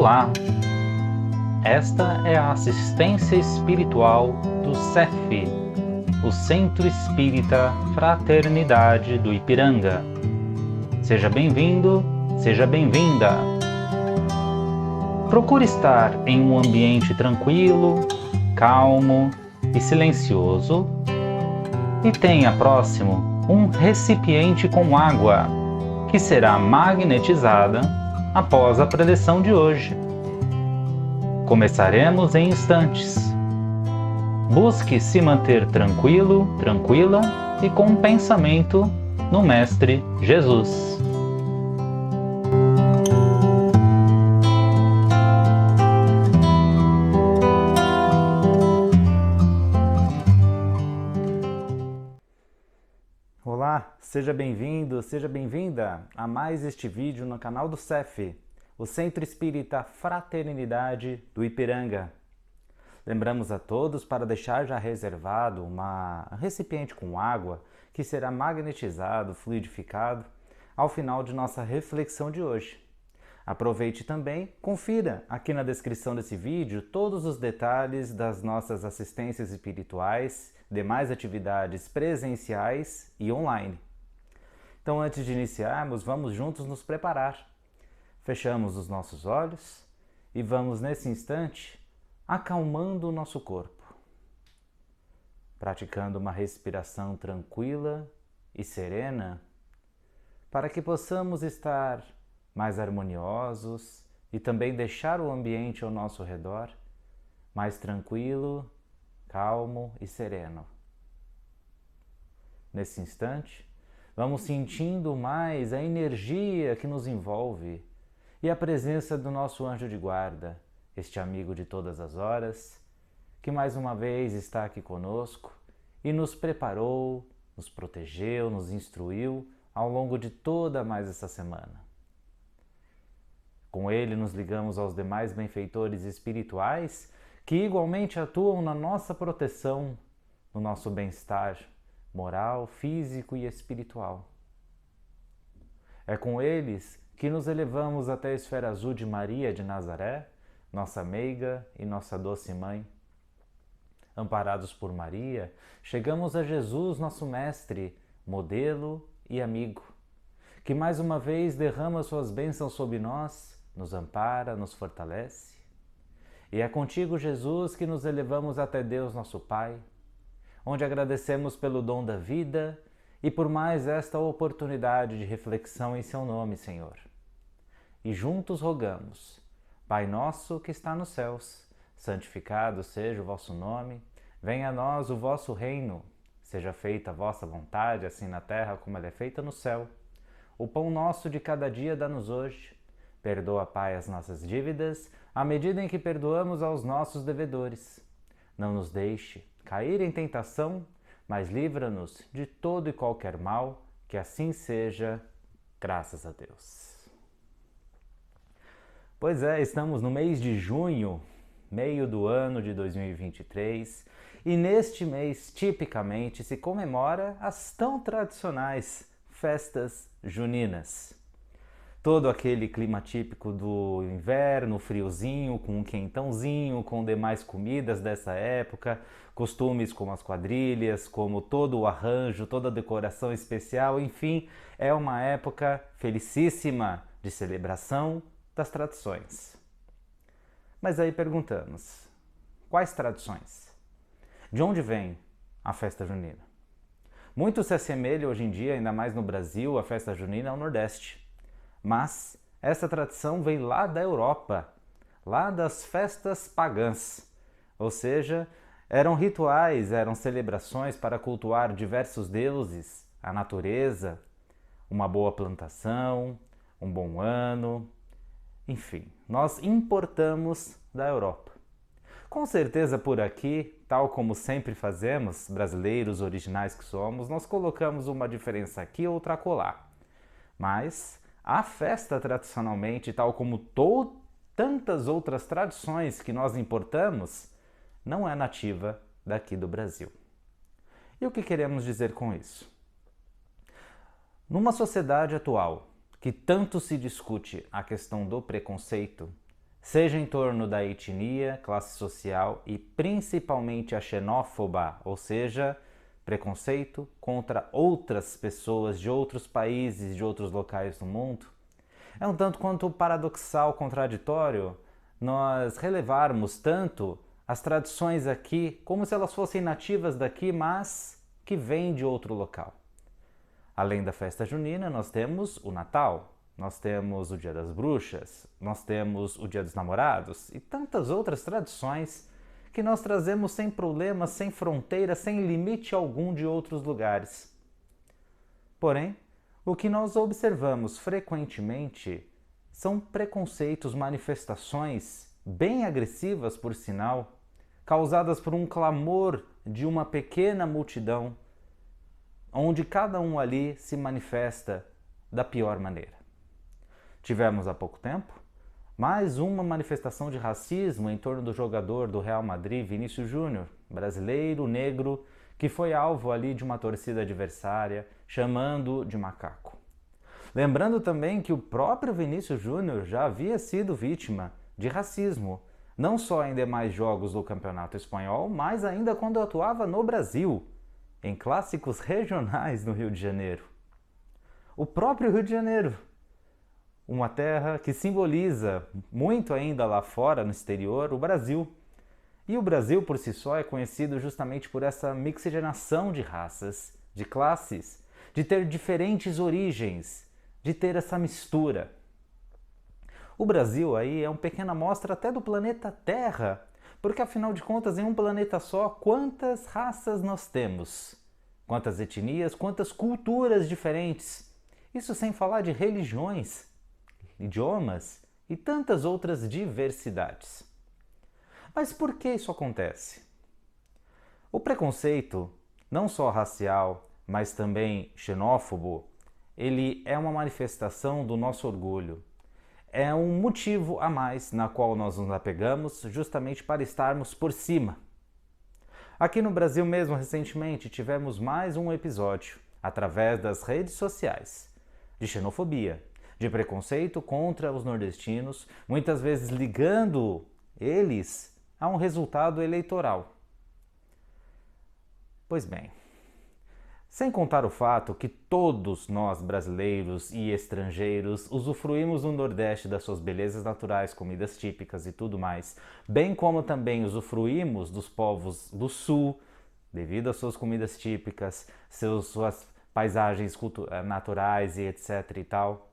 Olá! Esta é a assistência espiritual do CEF, o Centro Espírita Fraternidade do Ipiranga. Seja bem-vindo, seja bem-vinda! Procure estar em um ambiente tranquilo, calmo e silencioso e tenha próximo um recipiente com água, que será magnetizada após a preleção de hoje. Começaremos em instantes. Busque se manter tranquilo, tranquila e com um pensamento no Mestre Jesus. Olá, seja bem-vindo, seja bem-vinda a mais este vídeo no canal do CEF, o Centro Espírita Fraternidade do Ipiranga. Lembramos a todos para deixar já reservado um recipiente com água que será magnetizado, fluidificado ao final de nossa reflexão de hoje. Aproveite também, confira aqui na descrição desse vídeo todos os detalhes das nossas assistências espirituais, demais atividades presenciais e online. Então, antes de iniciarmos, vamos juntos nos preparar. Fechamos os nossos olhos e vamos, nesse instante, acalmando o nosso corpo, praticando uma respiração tranquila e serena, para que possamos estar mais harmoniosos e também deixar o ambiente ao nosso redor mais tranquilo, calmo e sereno. Nesse instante, vamos sentindo mais a energia que nos envolve e a presença do nosso anjo de guarda, este amigo de todas as horas, que mais uma vez está aqui conosco e nos preparou, nos protegeu, nos instruiu ao longo de toda mais essa semana. Com ele nos ligamos aos demais benfeitores espirituais que igualmente atuam na nossa proteção, no nosso bem-estar moral, físico e espiritual. É com eles que nos elevamos até a esfera azul de Maria de Nazaré, nossa meiga e nossa doce mãe. Amparados por Maria, chegamos a Jesus, nosso mestre, modelo e amigo, que mais uma vez derrama suas bênçãos sobre nós, nos ampara, nos fortalece. E é contigo, Jesus, que nos elevamos até Deus, nosso Pai, onde agradecemos pelo dom da vida e por mais esta oportunidade de reflexão em seu nome, Senhor. E juntos rogamos: Pai nosso que está nos céus, santificado seja o vosso nome, venha a nós o vosso reino, seja feita a vossa vontade, assim na terra como ela é feita no céu. O pão nosso de cada dia dá-nos hoje. Perdoa, Pai, as nossas dívidas, à medida em que perdoamos aos nossos devedores. Não nos deixe cair em tentação, mas livra-nos de todo e qualquer mal, que assim seja, graças a Deus. Pois é, estamos no mês de junho, meio do ano de 2023, e neste mês, tipicamente, se comemora as tão tradicionais festas juninas. Todo aquele clima típico do inverno, friozinho, com um quentãozinho, com demais comidas dessa época, costumes como as quadrilhas, como todo o arranjo, toda a decoração especial, enfim, é uma época felicíssima de celebração das tradições. Mas aí perguntamos, quais tradições? De onde vem a festa junina? Muito se assemelha hoje em dia, ainda mais no Brasil, a festa junina ao Nordeste. Mas essa tradição vem lá da Europa, lá das festas pagãs, ou seja, eram rituais, eram celebrações para cultuar diversos deuses, a natureza, uma boa plantação, um bom ano, enfim, nós importamos da Europa. Com certeza por aqui, tal como sempre fazemos, brasileiros originais que somos, nós colocamos uma diferença aqui, outra acolá. Mas a festa tradicionalmente, tal como tantas outras tradições que nós importamos, não é nativa daqui do Brasil. E o que queremos dizer com isso? Numa sociedade atual que tanto se discute a questão do preconceito, seja em torno da etnia, classe social e principalmente a xenófoba, ou seja, preconceito contra outras pessoas de outros países, de outros locais do mundo, é um tanto quanto paradoxal, contraditório, nós relevarmos tanto as tradições aqui como se elas fossem nativas daqui, mas que vêm de outro local. Além da festa junina, nós temos o Natal, nós temos o Dia das Bruxas, nós temos o Dia dos Namorados e tantas outras tradições que nós trazemos sem problemas, sem fronteira, sem limite algum de outros lugares. Porém, o que nós observamos frequentemente são preconceitos, manifestações bem agressivas, por sinal, causadas por um clamor de uma pequena multidão, onde cada um ali se manifesta da pior maneira. Tivemos há pouco tempo mais uma manifestação de racismo em torno do jogador do Real Madrid, Vinícius Júnior, brasileiro, negro, que foi alvo ali de uma torcida adversária, chamando de macaco. Lembrando também que o próprio Vinícius Júnior já havia sido vítima de racismo, não só em demais jogos do Campeonato Espanhol, mas ainda quando atuava no Brasil, em clássicos regionais no Rio de Janeiro. O próprio Rio de Janeiro, uma terra que simboliza muito ainda lá fora, no exterior, o Brasil. E o Brasil por si só é conhecido justamente por essa mixigenação de raças, de classes, de ter diferentes origens, de ter essa mistura. O Brasil aí é uma pequena amostra até do planeta Terra, porque afinal de contas, em um planeta só, quantas raças nós temos? Quantas etnias, quantas culturas diferentes? Isso sem falar de religiões, idiomas e tantas outras diversidades. Mas por que isso acontece? O preconceito, não só racial, mas também xenófobo, ele é uma manifestação do nosso orgulho. É um motivo a mais na qual nós nos apegamos justamente para estarmos por cima. Aqui no Brasil mesmo, recentemente, tivemos mais um episódio, através das redes sociais, de xenofobia, de preconceito contra os nordestinos, muitas vezes ligando eles a um resultado eleitoral. Pois bem, sem contar o fato que todos nós brasileiros e estrangeiros usufruímos no Nordeste das suas belezas naturais, comidas típicas e tudo mais, bem como também usufruímos dos povos do Sul, devido às suas comidas típicas, suas paisagens naturais e etc e tal,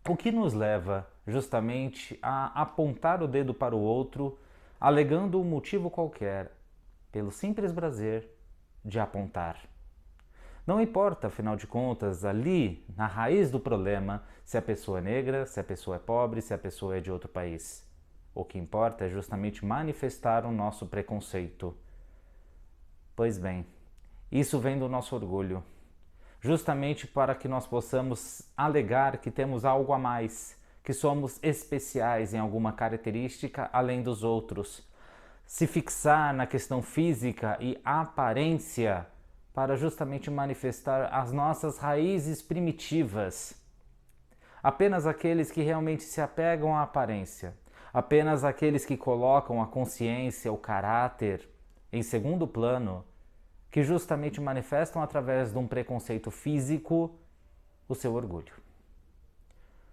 o que nos leva justamente a apontar o dedo para o outro, alegando um motivo qualquer, pelo simples prazer de apontar. Não importa, afinal de contas, ali, na raiz do problema, se a pessoa é negra, se a pessoa é pobre, se a pessoa é de outro país. O que importa é justamente manifestar o nosso preconceito. Pois bem, isso vem do nosso orgulho. Justamente para que nós possamos alegar que temos algo a mais, que somos especiais em alguma característica além dos outros. Se fixar na questão física e aparência para justamente manifestar as nossas raízes primitivas. Apenas aqueles que realmente se apegam à aparência, apenas aqueles que colocam a consciência, o caráter em segundo plano, que justamente manifestam através de um preconceito físico o seu orgulho.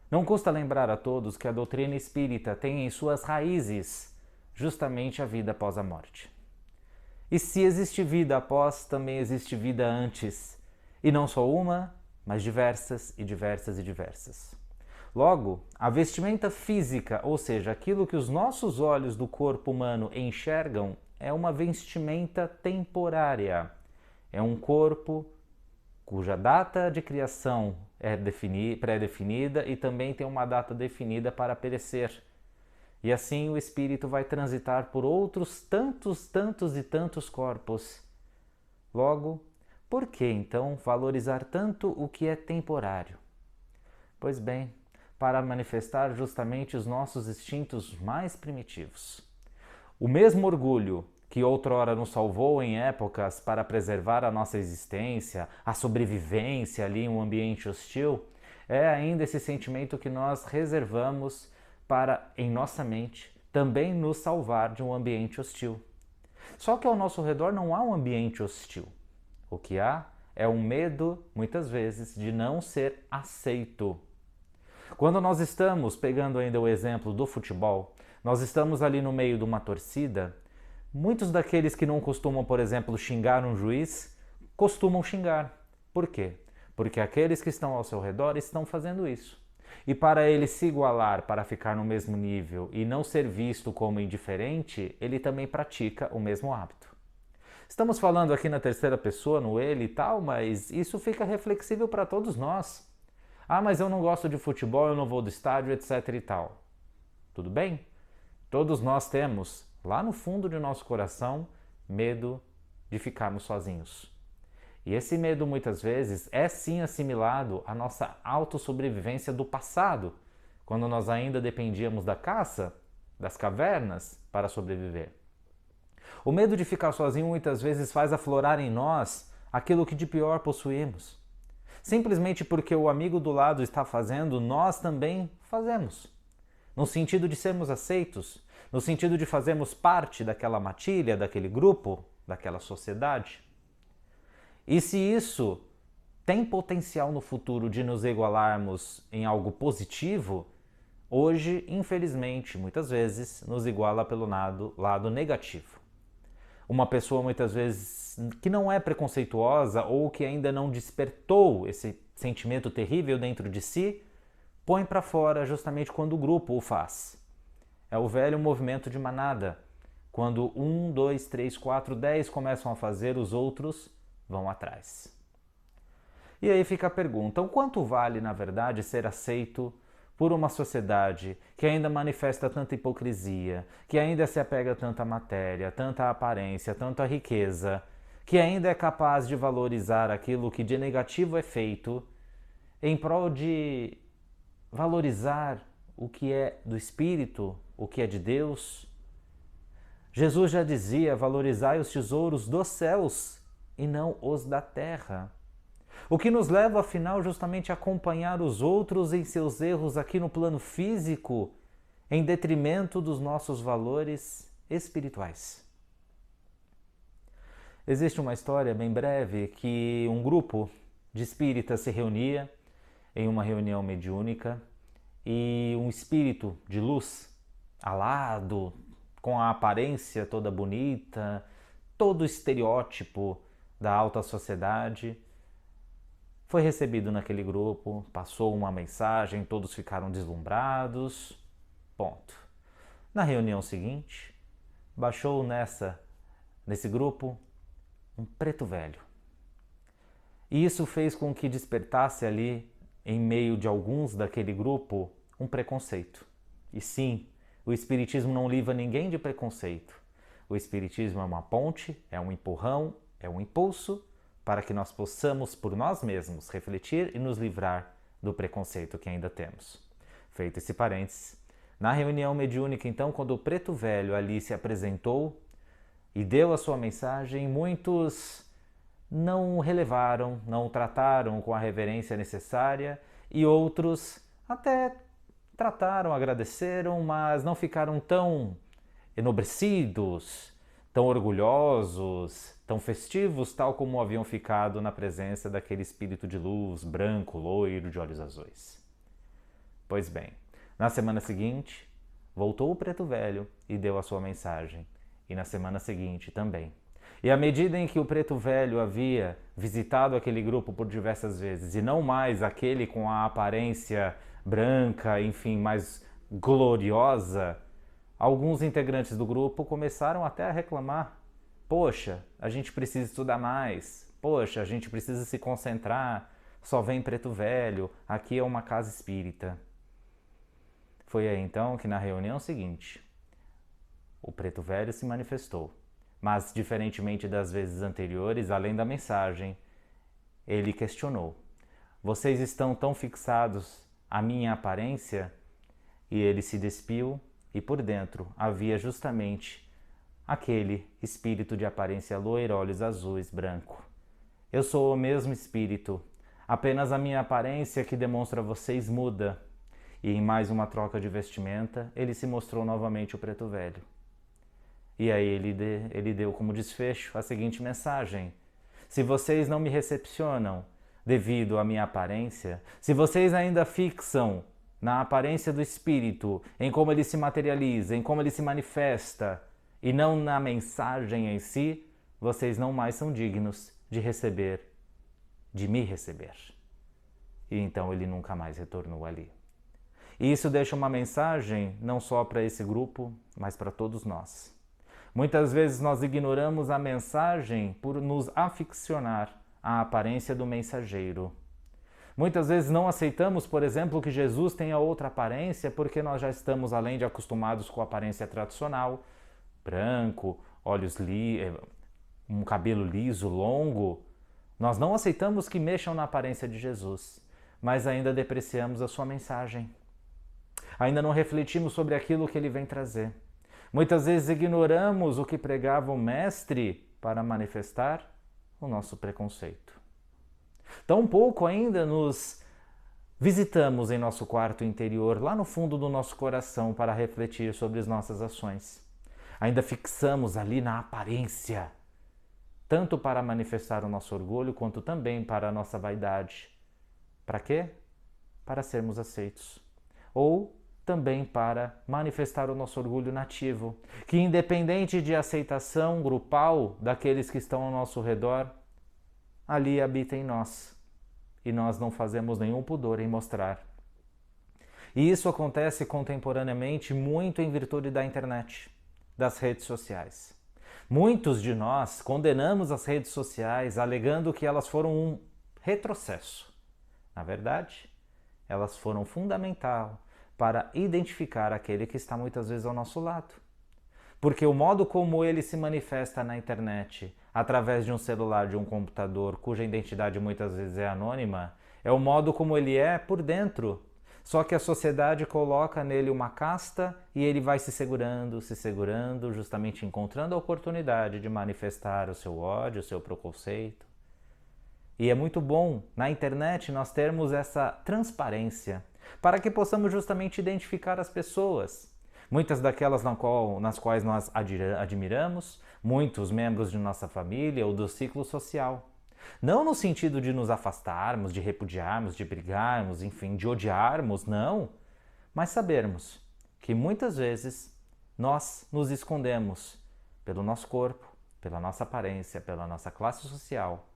Não custa lembrar a todos que a doutrina espírita tem em suas raízes justamente a vida após a morte. E se existe vida após, também existe vida antes. E não só uma, mas diversas e diversas e diversas. Logo, a vestimenta física, ou seja, aquilo que os nossos olhos do corpo humano enxergam, é uma vestimenta temporária. É um corpo cuja data de criação é pré-definida e também tem uma data definida para perecer. E assim o espírito vai transitar por outros tantos e tantos corpos. Logo, por que então valorizar tanto o que é temporário? Pois bem, para manifestar justamente os nossos instintos mais primitivos. O mesmo orgulho que outrora nos salvou em épocas para preservar a nossa existência, a sobrevivência ali em um ambiente hostil, é ainda esse sentimento que nós reservamos para, em nossa mente, também nos salvar de um ambiente hostil. Só que ao nosso redor não há um ambiente hostil. O que há é um medo, muitas vezes, de não ser aceito. Quando nós estamos, pegando ainda o exemplo do futebol, nós estamos ali no meio de uma torcida, muitos daqueles que não costumam, por exemplo, xingar um juiz, costumam xingar. Por quê? Porque aqueles que estão ao seu redor estão fazendo isso. E para ele se igualar, para ficar no mesmo nível e não ser visto como indiferente, ele também pratica o mesmo hábito. Estamos falando aqui na terceira pessoa, no ele e tal, mas isso fica reflexível para todos nós. Ah, mas eu não gosto de futebol, eu não vou do estádio, etc e tal. Tudo bem? Todos nós temos, lá no fundo de nosso coração, medo de ficarmos sozinhos. E esse medo, muitas vezes, é sim assimilado à nossa autossobrevivência do passado, quando nós ainda dependíamos da caça, das cavernas, para sobreviver. O medo de ficar sozinho muitas vezes faz aflorar em nós aquilo que de pior possuímos. Simplesmente porque o amigo do lado está fazendo, nós também fazemos. No sentido de sermos aceitos, no sentido de fazermos parte daquela matilha, daquele grupo, daquela sociedade. E se isso tem potencial no futuro de nos igualarmos em algo positivo, hoje, infelizmente, muitas vezes, nos iguala pelo lado negativo. Uma pessoa, muitas vezes, que não é preconceituosa ou que ainda não despertou esse sentimento terrível dentro de si, põe para fora justamente quando o grupo o faz. É o velho movimento de manada. Quando 1, 2, 3, 4, 10 começam a fazer, os outros vão atrás. E aí fica a pergunta, o quanto vale, na verdade, ser aceito por uma sociedade que ainda manifesta tanta hipocrisia, que ainda se apega a tanta matéria, tanta aparência, tanta riqueza, que ainda é capaz de valorizar aquilo que de negativo é feito em prol de valorizar o que é do Espírito, o que é de Deus? Jesus já dizia, valorizai os tesouros dos céus e não os da terra. O que nos leva, afinal, justamente a acompanhar os outros em seus erros aqui no plano físico, em detrimento dos nossos valores espirituais. Existe uma história bem breve que um grupo de espíritas se reunia em uma reunião mediúnica e um espírito de luz, alado, com a aparência toda bonita, todo o estereótipo da alta sociedade, foi recebido naquele grupo, passou uma mensagem, todos ficaram deslumbrados, ponto. Na reunião seguinte, baixou nesse grupo um preto velho. E isso fez com que despertasse ali, em meio de alguns daquele grupo, um preconceito. E sim, o Espiritismo não livra ninguém de preconceito. O Espiritismo é uma ponte, é um empurrão, é um impulso para que nós possamos, por nós mesmos, refletir e nos livrar do preconceito que ainda temos. Feito esse parênteses, na reunião mediúnica, então, quando o preto velho ali se apresentou e deu a sua mensagem, muitos não o relevaram, não o trataram com a reverência necessária e outros até trataram, agradeceram, mas não ficaram tão enobrecidos, tão orgulhosos, tão festivos, tal como haviam ficado na presença daquele espírito de luz, branco, loiro, de olhos azuis. Pois bem, na semana seguinte, voltou o preto velho e deu a sua mensagem, e na semana seguinte também. E à medida em que o preto velho havia visitado aquele grupo por diversas vezes, e não mais aquele com a aparência branca, enfim, mais gloriosa, alguns integrantes do grupo começaram até a reclamar. Poxa, a gente precisa estudar mais. Poxa, a gente precisa se concentrar. Só vem preto velho. Aqui é uma casa espírita. Foi aí então que na reunião seguinte, o preto velho se manifestou. Mas, diferentemente das vezes anteriores, além da mensagem, ele questionou. Vocês estão tão fixados à minha aparência? E ele se despiu e por dentro havia justamente aquele espírito de aparência loira, olhos azuis, branco. Eu sou o mesmo espírito, apenas a minha aparência que demonstra a vocês muda. E em mais uma troca de vestimenta, ele se mostrou novamente o preto velho. E aí ele deu como desfecho a seguinte mensagem: se vocês não me recepcionam devido à minha aparência, se vocês ainda fixam na aparência do Espírito, em como ele se materializa, em como ele se manifesta, e não na mensagem em si, vocês não mais são dignos de receber, de me receber. E então ele nunca mais retornou ali. E isso deixa uma mensagem não só para esse grupo, mas para todos nós. Muitas vezes nós ignoramos a mensagem por nos aficionar à aparência do mensageiro. Muitas vezes não aceitamos, por exemplo, que Jesus tenha outra aparência porque nós já estamos além de acostumados com a aparência tradicional, branco, um cabelo liso, longo. Nós não aceitamos que mexam na aparência de Jesus, mas ainda depreciamos a sua mensagem. Ainda não refletimos sobre aquilo que ele vem trazer. Muitas vezes ignoramos o que pregava o Mestre para manifestar o nosso preconceito. Tão pouco ainda nos visitamos em nosso quarto interior, lá no fundo do nosso coração, para refletir sobre as nossas ações. Ainda fixamos ali na aparência, tanto para manifestar o nosso orgulho, quanto também para a nossa vaidade. Para quê? Para sermos aceitos. Ou também para manifestar o nosso orgulho nativo, que independente de aceitação grupal daqueles que estão ao nosso redor, ali habita em nós. E nós não fazemos nenhum pudor em mostrar. E isso acontece contemporaneamente muito em virtude da internet, das redes sociais. Muitos de nós condenamos as redes sociais alegando que elas foram um retrocesso. Na verdade, elas foram fundamentais para identificar aquele que está muitas vezes ao nosso lado. Porque o modo como ele se manifesta na internet, através de um celular, de um computador, cuja identidade muitas vezes é anônima, é o modo como ele é por dentro. Só que a sociedade coloca nele uma casta e ele vai se segurando, justamente encontrando a oportunidade de manifestar o seu ódio, o seu preconceito. E é muito bom na internet nós termos essa transparência, para que possamos justamente identificar as pessoas. Muitas daquelas nas quais nós admiramos, muitos membros de nossa família ou do ciclo social. Não no sentido de nos afastarmos, de repudiarmos, de brigarmos, enfim, de odiarmos, não. Mas sabermos que muitas vezes nós nos escondemos pelo nosso corpo, pela nossa aparência, pela nossa classe social.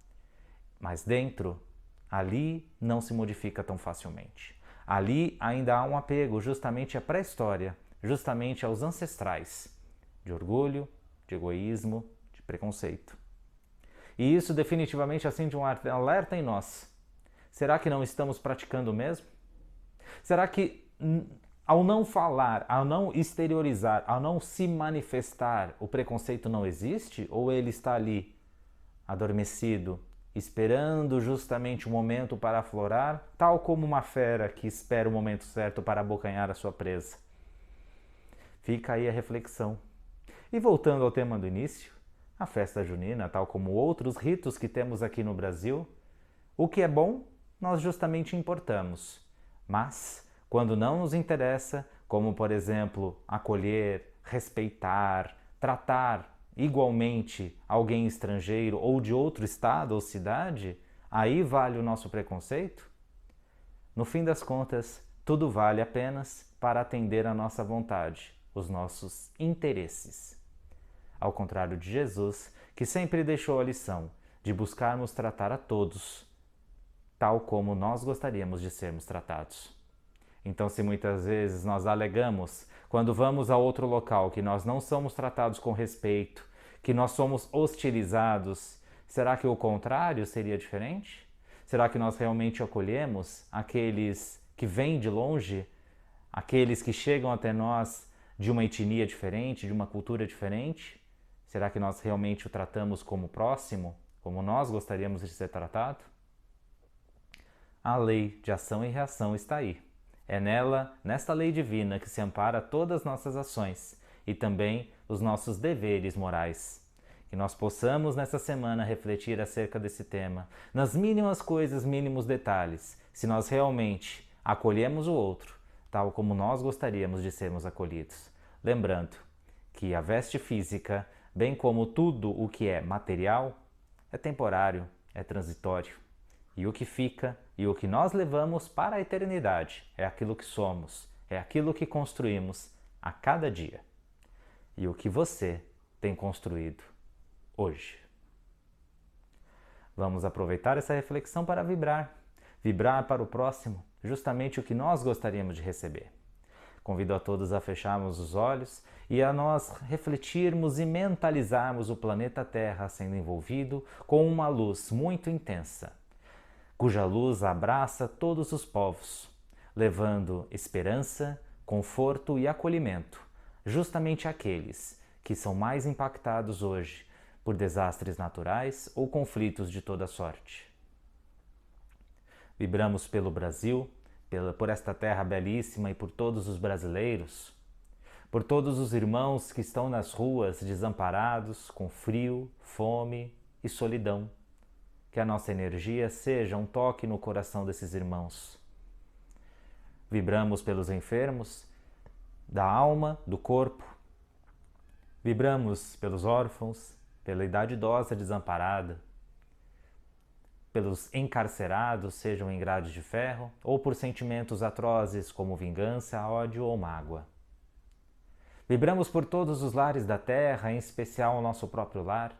Mas dentro, ali não se modifica tão facilmente. Ali ainda há um apego justamente à pré-história, justamente aos ancestrais, de orgulho, de egoísmo, de preconceito. E isso definitivamente acende um alerta em nós. Será que não estamos praticando mesmo? Será que ao não falar, ao não exteriorizar, ao não se manifestar, o preconceito não existe? Ou ele está ali, adormecido, esperando justamente o momento para aflorar, tal como uma fera que espera o momento certo para abocanhar a sua presa? Fica aí a reflexão. E voltando ao tema do início, a festa junina, tal como outros ritos que temos aqui no Brasil, o que é bom, nós justamente importamos. Mas, quando não nos interessa, como por exemplo, acolher, respeitar, tratar igualmente alguém estrangeiro ou de outro estado ou cidade, aí vale o nosso preconceito? No fim das contas, tudo vale apenas para atender a nossa vontade, os nossos interesses. Ao contrário de Jesus, que sempre deixou a lição de buscarmos tratar a todos, tal como nós gostaríamos de sermos tratados. Então, se muitas vezes nós alegamos, quando vamos a outro local, que nós não somos tratados com respeito, que nós somos hostilizados, será que o contrário seria diferente? Será que nós realmente acolhemos aqueles que vêm de longe, aqueles que chegam até nós de uma etnia diferente, de uma cultura diferente? Será que nós realmente o tratamos como próximo, como nós gostaríamos de ser tratado? A lei de ação e reação está aí. É nela, nesta lei divina, que se ampara todas as nossas ações e também os nossos deveres morais. Que nós possamos nessa semana refletir acerca desse tema, nas mínimas coisas, mínimos detalhes, se nós realmente acolhemos o outro, tal como nós gostaríamos de sermos acolhidos. Lembrando que a veste física, bem como tudo o que é material, é temporário, é transitório. E o que fica e o que nós levamos para a eternidade é aquilo que somos, é aquilo que construímos a cada dia. E o que você tem construído hoje. Vamos aproveitar essa reflexão para vibrar para o próximo, justamente o que nós gostaríamos de receber. Convido a todos a fecharmos os olhos e a nós refletirmos e mentalizarmos o planeta Terra sendo envolvido com uma luz muito intensa, cuja luz abraça todos os povos, levando esperança, conforto e acolhimento, justamente àqueles que são mais impactados hoje por desastres naturais ou conflitos de toda sorte. Vibramos pelo Brasil, por esta terra belíssima e por todos os brasileiros, por todos os irmãos que estão nas ruas desamparados, com frio, fome e solidão. Que a nossa energia seja um toque no coração desses irmãos. Vibramos pelos enfermos, da alma, do corpo. Vibramos pelos órfãos, pela idade idosa desamparada, pelos encarcerados, sejam em grade de ferro, ou por sentimentos atrozes como vingança, ódio ou mágoa. Vibramos por todos os lares da terra, em especial o nosso próprio lar,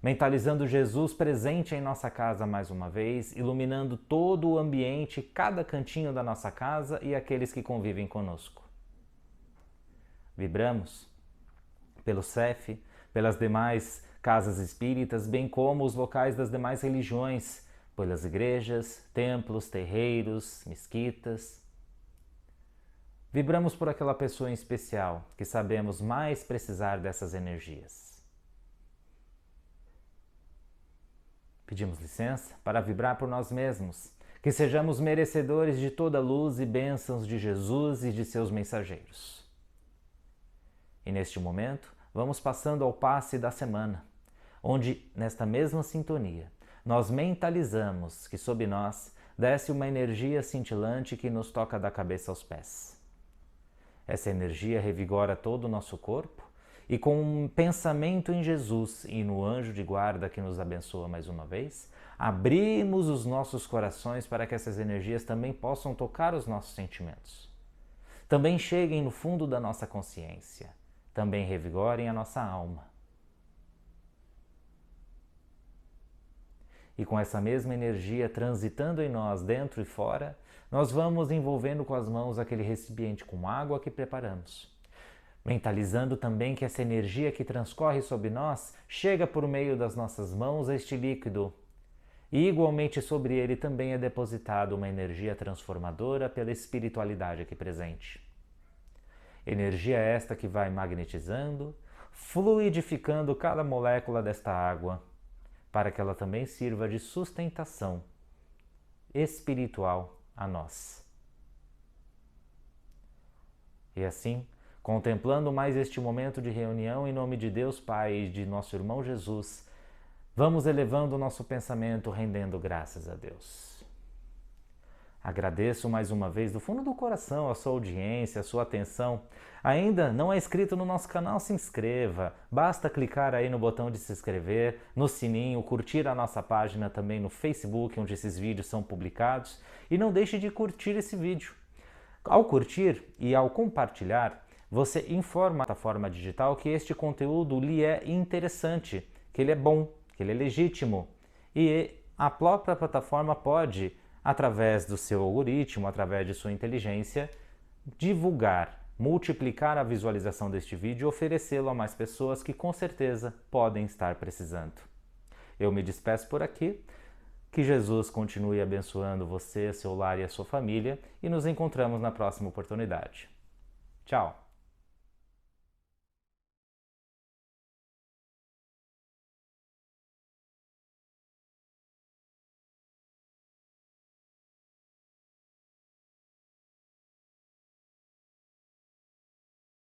mentalizando Jesus presente em nossa casa mais uma vez, iluminando todo o ambiente, cada cantinho da nossa casa e aqueles que convivem conosco. Vibramos pelo CEF, pelas demais casas espíritas, bem como os locais das demais religiões, pelas igrejas, templos, terreiros, mesquitas. Vibramos por aquela pessoa em especial que sabemos mais precisar dessas energias. Pedimos licença para vibrar por nós mesmos, que sejamos merecedores de toda a luz e bênçãos de Jesus e de seus mensageiros. E neste momento, vamos passando ao passe da semana, onde, nesta mesma sintonia, nós mentalizamos que sob nós desce uma energia cintilante que nos toca da cabeça aos pés. Essa energia revigora todo o nosso corpo e com um pensamento em Jesus e no anjo de guarda que nos abençoa mais uma vez, abrimos os nossos corações para que essas energias também possam tocar os nossos sentimentos. Também cheguem no fundo da nossa consciência, também revigorem a nossa alma. E com essa mesma energia transitando em nós, dentro e fora, nós vamos envolvendo com as mãos aquele recipiente com água que preparamos. Mentalizando também que essa energia que transcorre sobre nós chega por meio das nossas mãos a este líquido. E igualmente sobre ele também é depositada uma energia transformadora pela espiritualidade aqui presente. Energia esta que vai magnetizando, fluidificando cada molécula desta água, para que ela também sirva de sustentação espiritual a nós. E assim, contemplando mais este momento de reunião em nome de Deus Pai e de nosso irmão Jesus, vamos elevando o nosso pensamento, rendendo graças a Deus. Agradeço mais uma vez do fundo do coração a sua audiência, a sua atenção. Ainda não é inscrito no nosso canal? Se inscreva. Basta clicar aí no botão de se inscrever, no sininho, curtir a nossa página também no Facebook, onde esses vídeos são publicados. E não deixe de curtir esse vídeo. Ao curtir e ao compartilhar, você informa a plataforma digital que este conteúdo lhe é interessante, que ele é bom, que ele é legítimo. E a própria plataforma pode, através do seu algoritmo, através de sua inteligência, divulgar, multiplicar a visualização deste vídeo e oferecê-lo a mais pessoas que com certeza podem estar precisando. Eu me despeço por aqui, que Jesus continue abençoando você, seu lar e a sua família e nos encontramos na próxima oportunidade. Tchau!